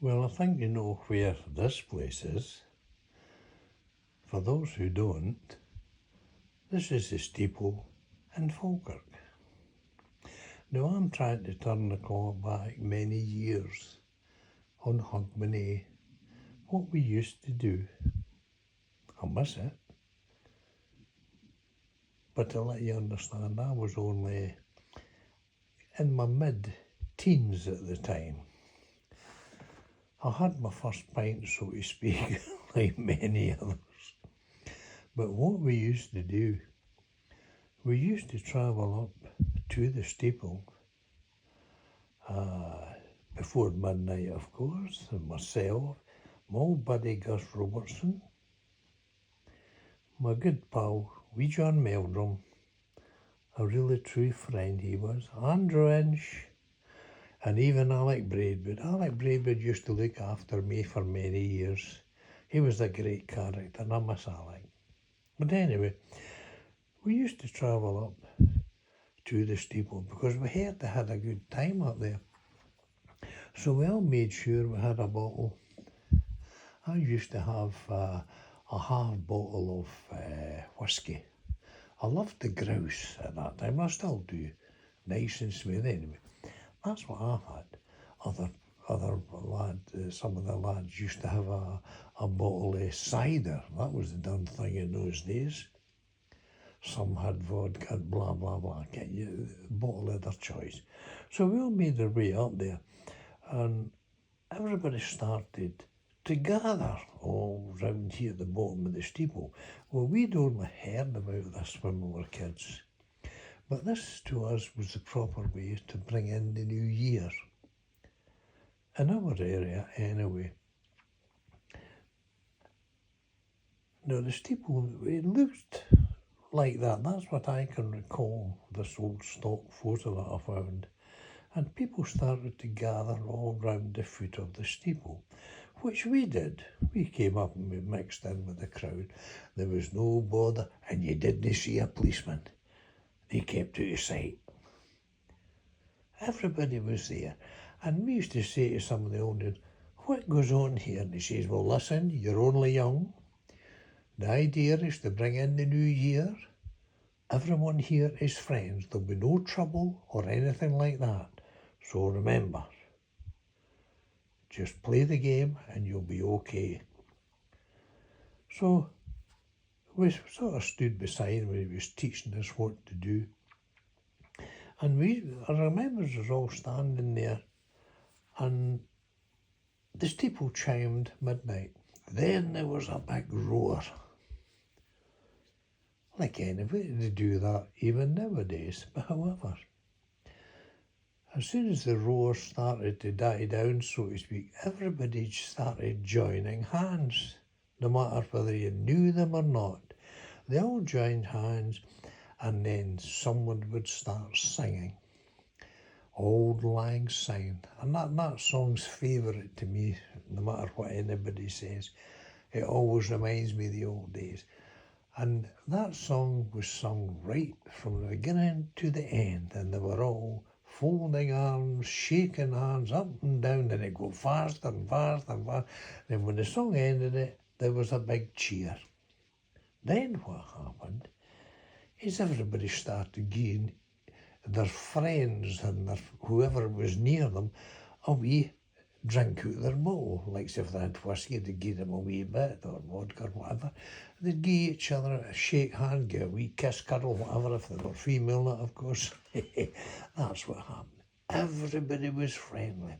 Well, I think you know where this place is. For those who don't, this is the steeple in Falkirk. Now, I'm trying to turn the clock back many years on Hogmanay, what we used to do. I miss it. But to let you understand, I was only in my mid-teens at the time. I had my first pint, so to speak, like many others. But what we used to do, we used to travel up to the steeple before midnight, of course, and myself, my old buddy Gus Robertson, my good pal, wee John Meldrum, a really true friend he was, Andrew Inch, and even Alec Braidwood. Alec Braidwood used to look after me for many years. He was a great character, and I miss Alec. But anyway, we used to travel up to the steeple because we heard they had a good time up there. So we all made sure we had a bottle. I used to have a half bottle of whiskey. I loved the grouse at that time. I still do. Nice and smooth anyway. That's what I had. Other lads, some of the lads used to have a bottle of cider. That was the done thing in those days. Some had vodka, blah, blah, blah. Get you a bottle of their choice. So we all made our way up there. And everybody started to gather all round here at the bottom of the steeple. Well, we'd only heard about this when we were kids. But this to us was the proper way to bring in the new year. In our area, anyway. Now, the steeple, it looked like that. That's what I can recall, this old stock photo that I found. And people started to gather all round the foot of the steeple, which we did. We came up and we mixed in with the crowd. There was no bother, and you didn't see a policeman. They kept out of sight. Everybody was there. And we used to say to some of the owners, what goes on here? And he says, well, listen, you're only young. The idea is to bring in the new year. Everyone here is friends. There'll be no trouble or anything like that. So remember, just play the game and you'll be okay. So we sort of stood beside him when he was teaching us what to do. And I remember us all standing there, and the steeple chimed midnight. Then there was a big roar. Like anybody to do that even nowadays, but however, as soon as the roar started to die down, so to speak, everybody started joining hands, no matter whether you knew them or not. They all joined hands, and then someone would start singing. Auld Lang Syne. And that song's favourite to me, no matter what anybody says. It always reminds me of the old days. And that song was sung right from the beginning to the end, and they were all folding arms, shaking hands up and down, and it go faster and faster and faster. Then when the song ended, there was a big cheer. Then what happened is everybody started giving their friends and whoever was near them a wee drink out their bottle. Like if they had whiskey, they'd give them a wee bit, or vodka or whatever. They'd give each other a shake hand, give a wee kiss, cuddle, whatever, if they were female, of course. That's what happened. Everybody was friendly.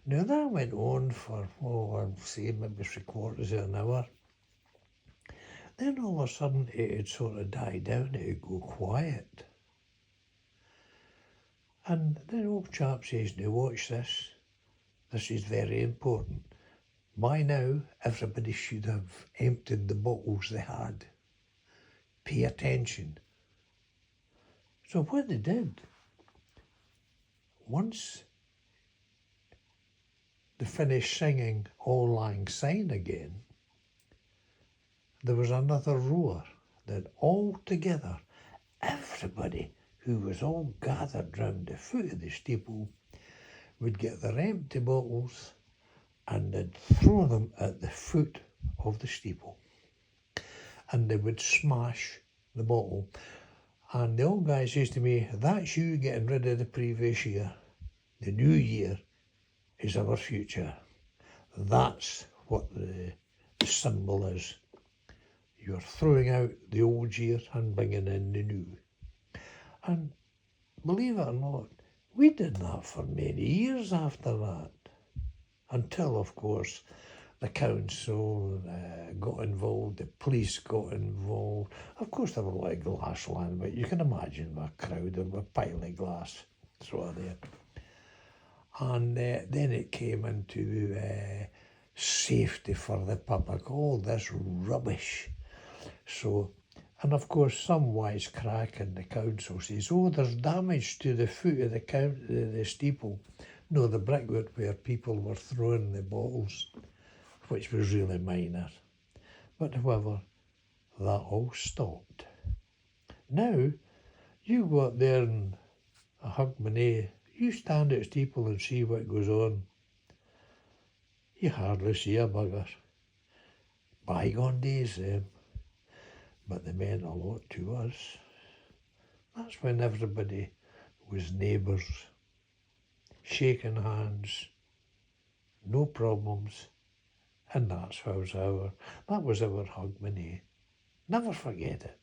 Now that went on for, I'd say maybe 3/4 of an hour. Then all of a sudden it'd sort of die down, it'd go quiet. And the old chap says, now watch this. This is very important. By now, everybody should have emptied the bottles they had. Pay attention. So what they did, once they finished singing Auld Lang Syne again, there was another roar. Then all together, everybody who was all gathered round the foot of the steeple would get their empty bottles and they'd throw them at the foot of the steeple, and they would smash the bottle. And the old guy says to me, that's you getting rid of the previous year. The new year is our future. That's what the symbol is. You're throwing out the old year and bringing in the new. And believe it or not, we did that for many years after that. Until, of course, the council got involved, the police got involved. Of course, there were a lot of glass land, but you can imagine a crowd of a pile of glass through there. And then it came into safety for the public, all this rubbish. So, and of course, some wisecrack in the council says, oh, there's damage to the foot of the steeple. No, the brickwork where people were throwing the bottles, which was really minor. But however, that all stopped. Now, you go up there in Hogmanay, you stand at steeple and see what goes on. You hardly see a bugger. Bygone days, but they meant a lot to us. That's when everybody was neighbours, shaking hands, no problems, and that was our Hogmanay. Never forget it.